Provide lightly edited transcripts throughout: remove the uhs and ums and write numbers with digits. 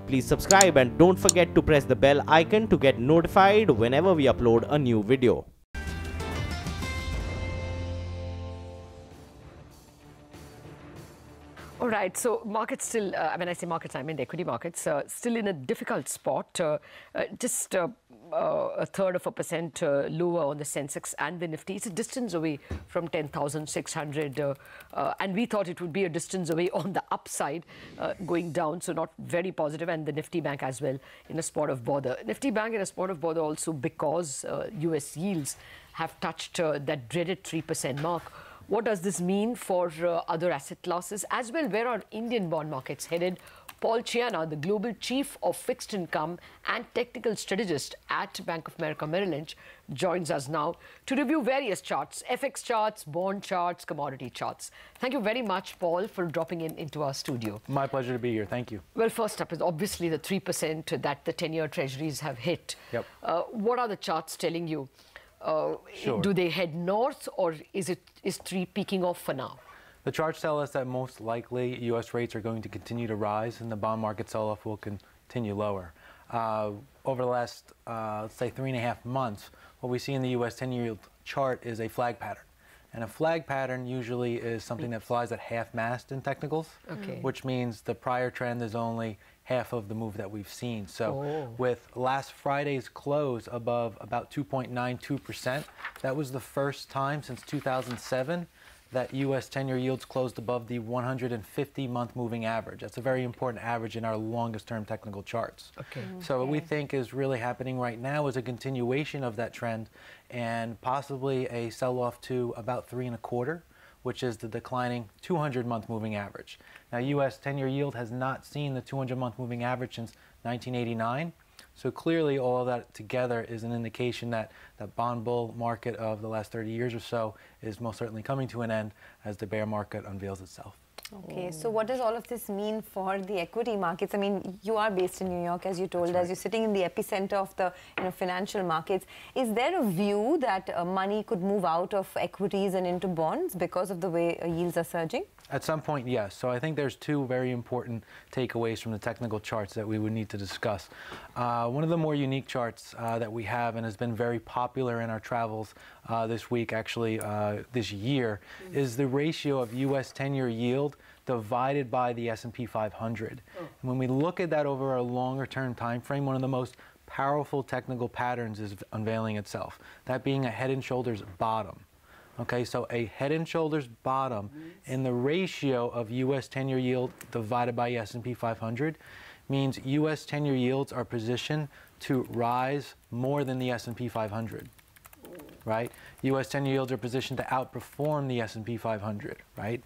Please subscribe and don't forget to press the bell icon to get notified whenever we upload a new video. All right, so markets still, when I say markets, I mean equity markets, still in a difficult spot, just a third of a percent lower on the Sensex and the Nifty. It's a distance away from 10,600, and we thought it would be a distance away on the upside, going down, so not very positive, and the Nifty Bank as well in a spot of bother. Nifty Bank in a spot of bother also because US yields have touched that dreaded 3% mark. What does this mean for other asset classes as well? Where are Indian bond markets headed? Paul Chiana, the Global Chief of Fixed Income and Technical Strategist at Bank of America Merrill Lynch, joins us now to review various charts, FX charts, bond charts, commodity charts. Thank you very much, Paul, for dropping into our studio. My pleasure to be here. Thank you. Well, first up is obviously the 3% that the 10-year treasuries have hit. Yep. What are the charts telling you? Sure. Do they head north, or is 3 peaking off for now? The charts tell us that most likely U.S. rates are going to continue to rise and the bond market sell-off will continue lower. Over the last, let's say, 3.5 months, what we see in the U.S. 10-year yield chart is a flag pattern. And a flag pattern usually is something that flies at half-mast in technicals, which means the prior trend is only half of the move that we've seen. So with last Friday's close above about 2.92%, that was the first time since 2007 that U.S. 10-year yields closed above the 150-month moving average. That's a very important average in our longest-term technical charts. So what we think is really happening right now is a continuation of that trend and possibly a sell-off to about 3.25, which is the declining 200-month moving average. Now, U.S. 10-year yield has not seen the 200-month moving average since 1989. So clearly, all of that together is an indication that the bond bull market of the last 30 years or so is most certainly coming to an end as the bear market unveils itself. Okay, so what does all of this mean for the equity markets? I mean, you are based in New York, as you told us. You're sitting in the epicenter of the financial markets. Is there a view that money could move out of equities and into bonds because of the way yields are surging? At some point, yes. So I think there's two very important takeaways from the technical charts that we would need to discuss. One of the more unique charts that we have and has been very popular in our travels this week, actually this year, is the ratio of U.S. 10-year yield divided by the S&P 500. And when we look at that over a longer-term time frame, one of the most powerful technical patterns is unveiling itself, that being a head and shoulders bottom. Okay, so a head and shoulders bottom in the ratio of U.S. 10-year yield divided by S&P 500 means U.S. 10-year yields are positioned to rise more than the S&P 500, right? U.S. 10-year yields are positioned to outperform the S&P 500, right?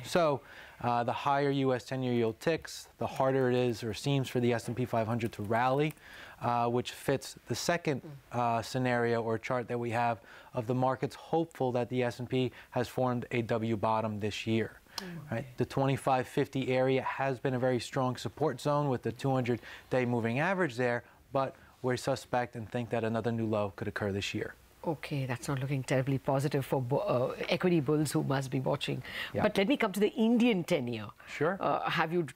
So the higher U.S. 10-year yield ticks, the harder it is or seems for the S&P 500 to rally, which fits the second scenario or chart that we have of the markets hopeful that the S&P has formed a W bottom this year. Right? The 25-50 area has been a very strong support zone with the 200-day moving average there, but we suspect and think that another new low could occur this year. Okay, that's not looking terribly positive for equity bulls who must be watching. But let me come to the Indian 10-year. Sure. Have you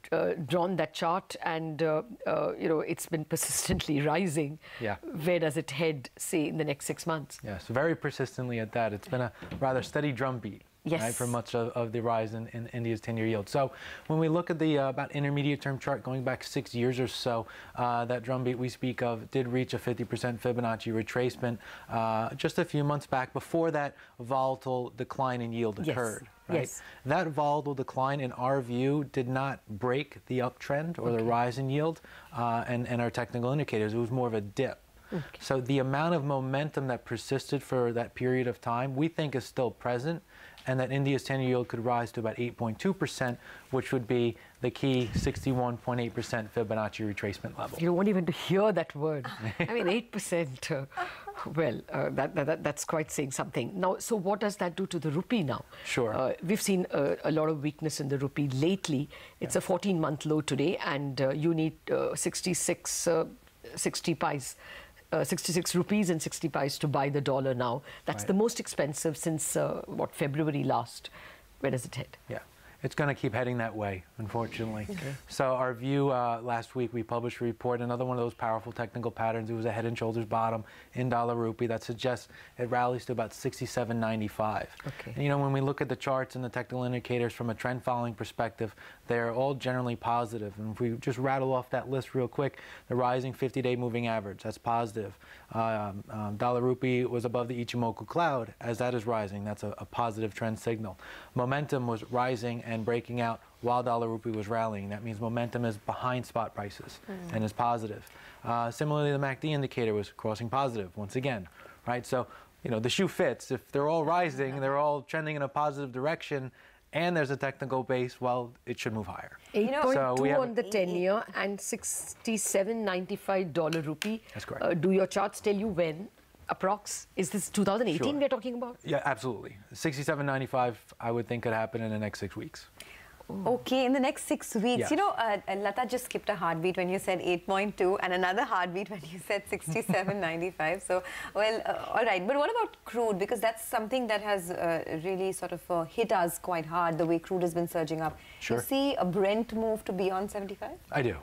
drawn that chart? And, you know, it's been persistently rising. Where does it head, say, in the next 6 months? Yes, very persistently at that. It's been a rather steady drumbeat. Right, for much of the rise in India's 10-year yield. So when we look at the about intermediate term chart going back 6 years or so, that drumbeat we speak of did reach a 50% Fibonacci retracement just a few months back before that volatile decline in yield occurred. Right? That volatile decline, in our view, did not break the uptrend or the rise in yield and our technical indicators. It was more of a dip. So the amount of momentum that persisted for that period of time, we think is still present, and that India's 10-year yield could rise to about 8.2%, which would be the key 61.8% Fibonacci retracement level. You don't want even to hear that word. I mean, 8%. Well, that's quite saying something. Now, so what does that do to the rupee now? Sure. We've seen a lot of weakness in the rupee lately. It's a 14-month low today, and you need 66 rupees and 60 pies to buy the dollar now. That's the most expensive since, what, February last. Where does it head? It's going to keep heading that way, unfortunately. So our view, last week we published a report, another one of those powerful technical patterns. It was a head and shoulders bottom in dollar rupee that suggests it rallies to about 67.95. Okay. And, you know, when we look at the charts and the technical indicators from a trend following perspective, they're all generally positive. And if we just rattle off that list real quick, the rising 50-day moving average, that's positive. Dollar rupee was above the Ichimoku cloud. As that is rising, that's a positive trend signal. Momentum was rising and breaking out while dollar rupee was rallying. That means momentum is behind spot prices and is positive. Similarly, the MACD indicator was crossing positive once again, right? So, you know, the shoe fits. If they're all rising, they're all trending in a positive direction, and there's a technical base, well, it should move higher. 8.2 on the 10-year and $67.95 dollar rupee. That's correct. Do your charts tell you when? Approx? Is this 2018 Sure. we're talking about? Yeah, absolutely. 67.95, I would think could happen in the next 6 weeks. Okay, in the next 6 weeks. Yes. You know, Lata just skipped a heartbeat when you said 8.2 and another heartbeat when you said 67.95. So, well, all right. But what about crude? Because that's something that has really sort of hit us quite hard, the way crude has been surging up. Sure. You see a Brent move to beyond 75? I do.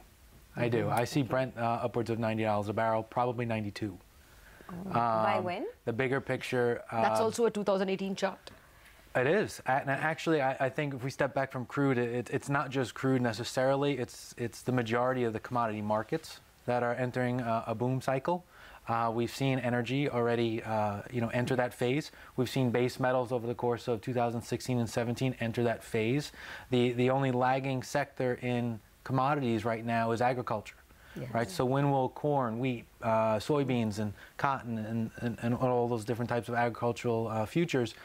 I do. I see Brent upwards of $90 a barrel, probably 92. By when? The bigger picture. That's also a 2018 chart. It is. And actually, I think if we step back from crude, it's not just crude necessarily. It's the majority of the commodity markets that are entering a boom cycle. We've seen energy already, enter that phase. We've seen base metals over the course of 2016 and 17 enter that phase. The only lagging sector in commodities right now is agriculture. Yes. Right. So when will corn, wheat, soybeans, and cotton, and all those different types of agricultural futures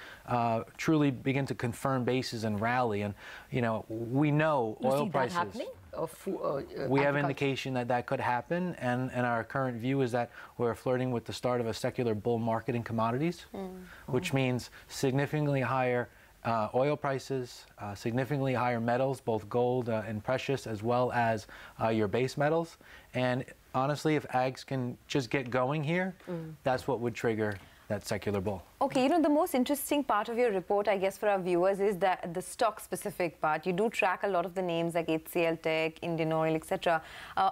truly begin to confirm bases and rally? And you know, we know You oil see prices. that happening? We have indication that that could happen, and our current view is that we're flirting with the start of a secular bull market in commodities, which means significantly higher oil prices, significantly higher metals, both gold and precious, as well as your base metals. And honestly, if ags can just get going here, that's what would trigger that secular bull. Okay, you know, the most interesting part of your report, I guess, for our viewers is that the stock-specific part. You do track a lot of the names like HCL Tech, Indian Oil, etc.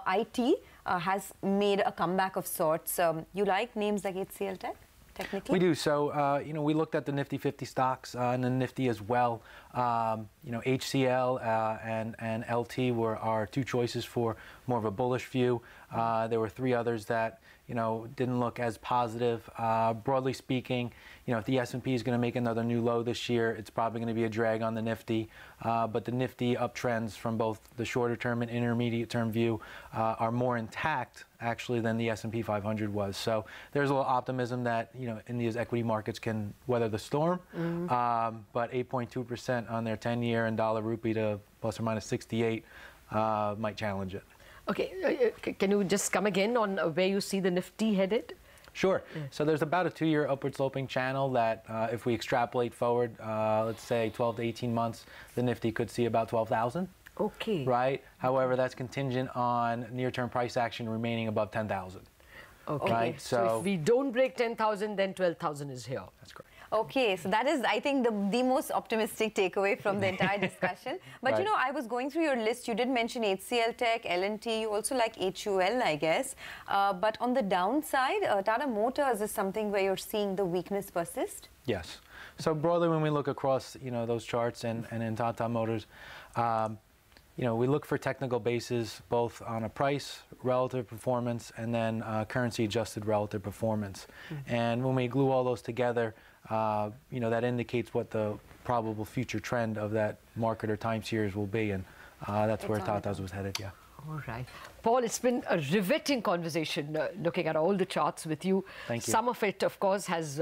IT has made a comeback of sorts. You like names like HCL Tech? Technically? We do. So, we looked at the Nifty 50 stocks and the Nifty as well. HCL and LT were our two choices for more of a bullish view. There were three others that, didn't look as positive. Broadly speaking, if the S&P is going to make another new low this year, it's probably going to be a drag on the Nifty. But the Nifty uptrends from both the shorter term and intermediate term view are more intact, actually, than the S&P 500 was. So there's a little optimism that, in these equity markets can weather the storm. But 8.2% on their 10-year and dollar rupee to plus or minus 68 might challenge it. Okay, can you just come again on where you see the Nifty headed? Sure. So there's about a 2-year upward sloping channel that if we extrapolate forward, let's say 12 to 18 months, the Nifty could see about 12,000. Okay. Right? However, that's contingent on near-term price action remaining above 10,000. Okay. Right? So if we don't break 10,000, then 12,000 is here. That's correct. Okay, so that is, I think, the most optimistic takeaway from the entire discussion. But, Right. I was going through your list. You did mention HCL Tech, L&T. You also like HUL, I guess. But on the downside, Tata Motors is something where you're seeing the weakness persist? Yes. So broadly, when we look across, those charts and in Tata Motors, we look for technical bases both on a price, relative performance, and then currency-adjusted relative performance. And when we glue all those together, that indicates what the probable future trend of that market or time series will be, and that's where Tata's was headed, yeah. All right. Paul, it's been a riveting conversation looking at all the charts with you. Thank you. Some of it, of course, has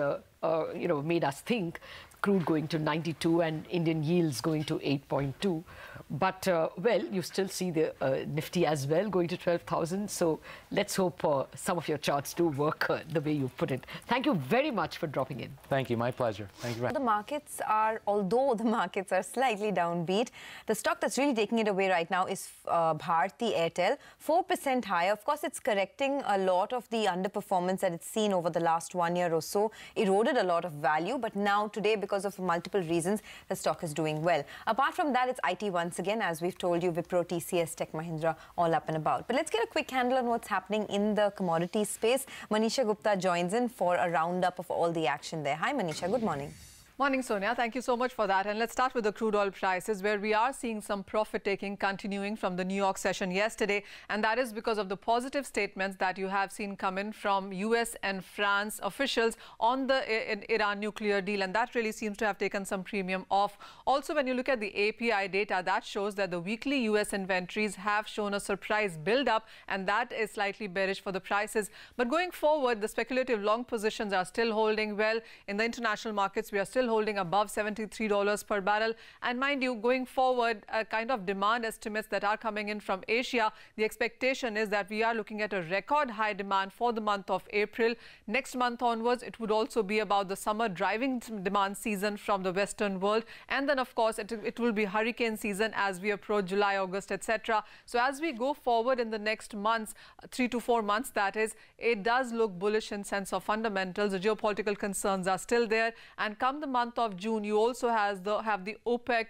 made us think. Crude going to 92 and Indian yields going to 8.2. But, well, you still see the Nifty as well going to 12,000. So let's hope some of your charts do work the way you put it. Thank you very much for dropping in. Thank you. My pleasure. Thank you. The markets are, although the markets are slightly downbeat, the stock that's really taking it away right now is Bharti Airtel, 4% higher. Of course, it's correcting a lot of the underperformance that it's seen over the last 1 year or so, eroded a lot of value. But now, today, because of multiple reasons, the stock is doing well. Apart from that, it's IT once again, as we've told you, Wipro, TCS, Tech Mahindra, all up and about. But let's get a quick handle on what's happening in the commodity space. Manisha Gupta joins in for a roundup of all the action there. Hi, Manisha. Good morning. Morning, Sonia. Thank you so much for that. And let's start with the crude oil prices, where we are seeing some profit-taking continuing from the New York session yesterday. And that is because of the positive statements that you have seen come in from US and France officials on the Iran nuclear deal. And that really seems to have taken some premium off. Also, when you look at the API data, that shows that the weekly US inventories have shown a surprise build-up, and that is slightly bearish for the prices. But going forward, the speculative long positions are still holding well. In the international markets, we are still holding above $73 per barrel. And mind you, going forward, kind of demand estimates that are coming in from Asia, the expectation is that we are looking at a record high demand for the month of April. Next month onwards, it would also be about the summer driving demand season from the Western world. And then, of course, it will be hurricane season as we approach July, August, etc. So as we go forward in the next months, 3 to 4 months, that is, it does look bullish in sense of fundamentals. The geopolitical concerns are still there. And come the month of June, you also have the OPEC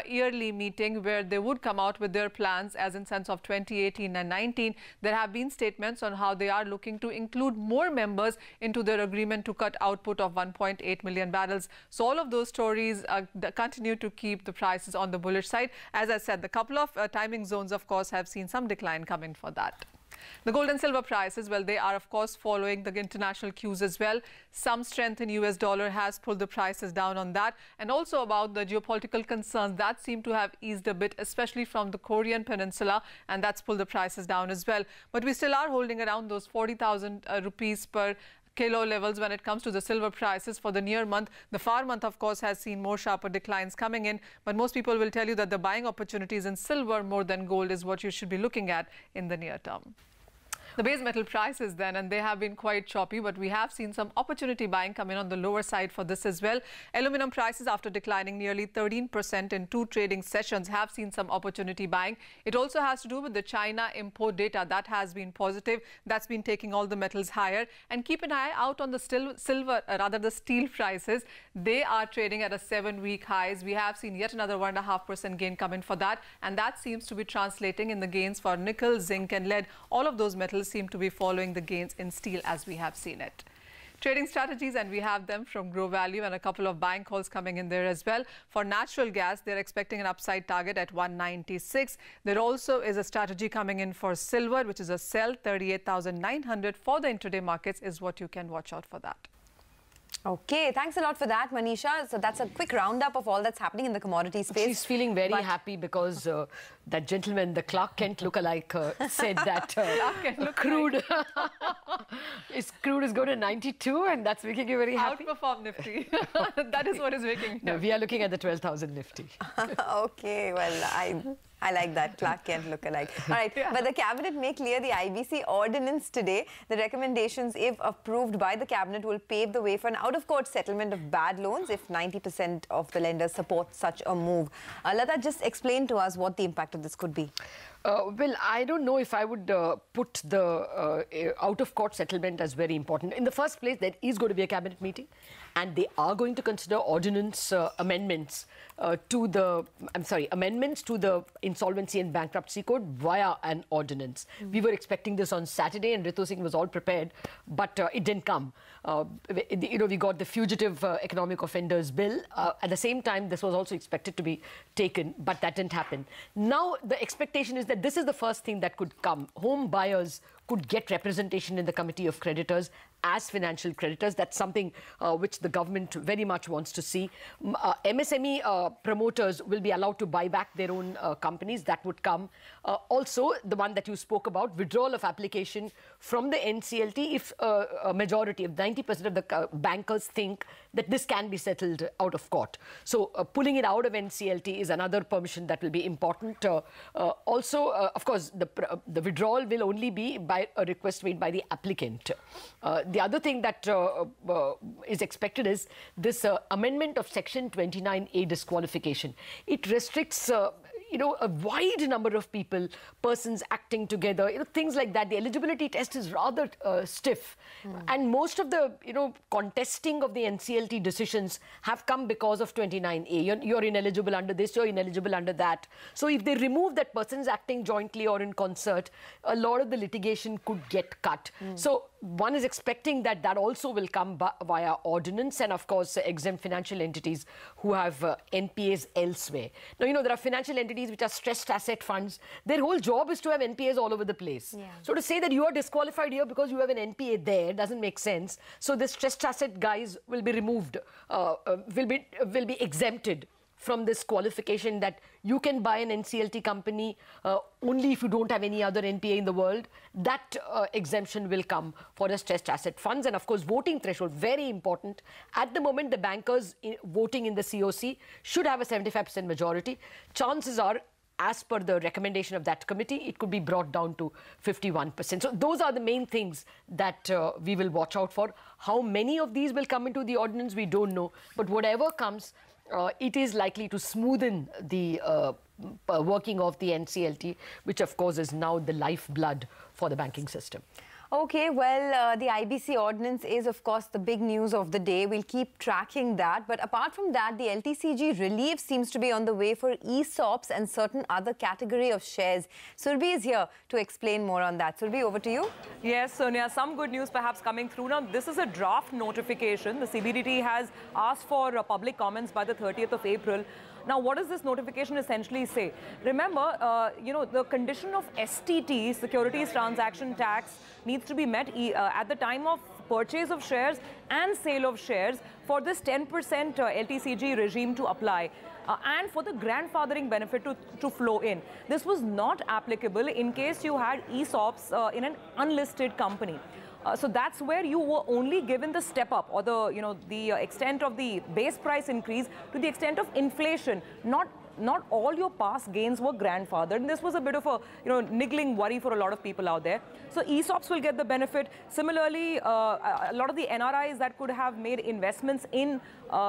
yearly meeting, where they would come out with their plans as in sense of 2018 and 19. There have been statements on how they are looking to include more members into their agreement to cut output of 1.8 million barrels. So all of those stories continue to keep the prices on the bullish side. As I said, the couple of timing zones, of course, have seen some decline coming for that. The gold and silver prices, well, they are, of course, following the international cues as well. Some strength in US dollar has pulled the prices down on that. And also about the geopolitical concerns that seem to have eased a bit, especially from the Korean peninsula, and that's pulled the prices down as well. But we still are holding around those 40,000 rupees per kilo levels when it comes to the silver prices for the near month. The far month, of course, has seen more sharper declines coming in. But most people will tell you that the buying opportunities in silver more than gold is what you should be looking at in the near term. The base metal prices then, and they have been quite choppy, but we have seen some opportunity buying come in on the lower side for this as well. Aluminum prices, after declining nearly 13% in 2 trading sessions, have seen some opportunity buying. It also has to do with the China import data that has been positive. That's been taking all the metals higher. And keep an eye out on the the steel prices. They are trading at a 7-week highs. We have seen yet another 1.5% gain come in for that. And that seems to be translating in the gains for nickel, zinc and lead. All of those metals seem to be following the gains in steel as we have seen it. Trading strategies, and we have them from Grow Value, and a couple of buying calls coming in there as well. For natural gas, they're expecting an upside target at 196. There also is a strategy coming in for silver, which is a sell. 38,900 for the intraday markets is what you can watch out for that. Okay, thanks a lot for that, Manisha. So that's a quick roundup of all that's happening in the commodity space. She's feeling very happy because that gentleman, the Clark Kent lookalike, said that crude is going to 92, and that's making you very happy. Outperform Nifty. That is what is making. No, we are looking at the 12,000 Nifty. Okay, well, I like that, Clark Kent lookalike. All right, but the Cabinet may clear the IBC ordinance today. The recommendations, if approved by the Cabinet, will pave the way for an out-of-court settlement of bad loans if 90% of the lenders support such a move. Lata, just explain to us what the impact of this could be. Well, I don't know if I would put the out-of-court settlement as very important. In the first place, there is going to be a Cabinet meeting, and they are going to consider ordinance amendments to the Insolvency and Bankruptcy Code via an ordinance. We were expecting this on Saturday, and Ritu Singh was all prepared, but it didn't come. We got the Fugitive Economic Offenders Bill. At the same time, this was also expected to be taken, but that didn't happen. Now, the expectation is that this is the first thing that could come. Home buyers could get representation in the Committee of Creditors as financial creditors. That's something which the government very much wants to see. MSME promoters will be allowed to buy back their own companies. That would come. Also, the one that you spoke about, withdrawal of application from the NCLT if a majority of 90% of the bankers think that this can be settled out of court. So pulling it out of NCLT is another permission that will be important. Also, of course, the withdrawal will only be by a request made by the applicant. The other thing that is expected is this amendment of Section 29A disqualification. It restricts a wide number of people, persons acting together, things like that. The eligibility test is rather stiff. And most of the, contesting of the NCLT decisions have come because of 29A. You're ineligible under this, you're ineligible under that. So if they remove that persons acting jointly or in concert, a lot of the litigation could get cut. So one is expecting that also will come via ordinance, and of course exempt financial entities who have NPAs elsewhere. Now, there are financial entities which are stressed asset funds. Their whole job is to have NPAs all over the place. Yeah. So to say that you are disqualified here because you have an NPA there doesn't make sense. So the stressed asset guys will be removed, will be exempted from this qualification that you can buy an NCLT company only if you don't have any other NPA in the world. That exemption will come for the stressed asset funds. And of course, voting threshold, very important. At the moment, the bankers voting in the COC should have a 75% majority. Chances are, as per the recommendation of that committee, it could be brought down to 51%. So those are the main things that we will watch out for. How many of these will come into the ordinance, we don't know. But whatever comes, it is likely to smoothen the working of the NCLT, which of course is now the lifeblood for the banking system. Okay, well, the IBC ordinance is, of course, the big news of the day. We'll keep tracking that. But apart from that, the LTCG relief seems to be on the way for ESOPs and certain other category of shares. Surbhi is here to explain more on that. Surbhi, over to you. Yes, Sonia, some good news perhaps coming through. Now, this is a draft notification. The CBDT has asked for public comments by the 30th of April. Now, what does this notification essentially say? Remember, the condition of STT, Securities Transaction Tax, needs to be met at the time of purchase of shares and sale of shares for this 10% LTCG regime to apply. And for the grandfathering benefit to flow in. This was not applicable in case you had ESOPs in an unlisted company. So that's where you were only given the step up or the extent of the base price increase to the extent of inflation. Not all your past gains were grandfathered. And this was a bit of a niggling worry for a lot of people out there. So ESOPs will get the benefit. Similarly, a lot of the NRIs that could have made investments in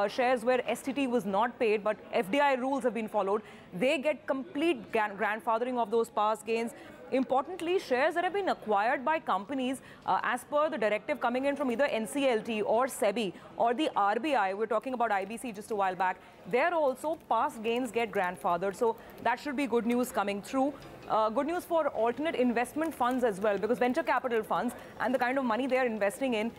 shares where STT was not paid, but FDI rules have been followed, they get complete grandfathering of those past gains. Importantly, shares that have been acquired by companies as per the directive coming in from either NCLT or SEBI or the RBI, we're talking about IBC just a while back, there also past gains get grandfathered. So that should be good news coming through. Good news for alternate investment funds as well, because venture capital funds and the kind of money they're investing in,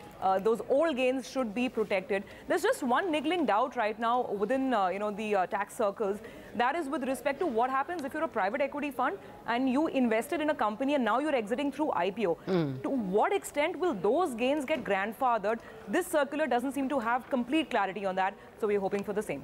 those old gains should be protected. There's just one niggling doubt right now within the tax circles. That is with respect to what happens if you're a private equity fund and you invested in a company and now you're exiting through IPO. To what extent will those gains get grandfathered? This circular doesn't seem to have complete clarity on that, so we're hoping for the same.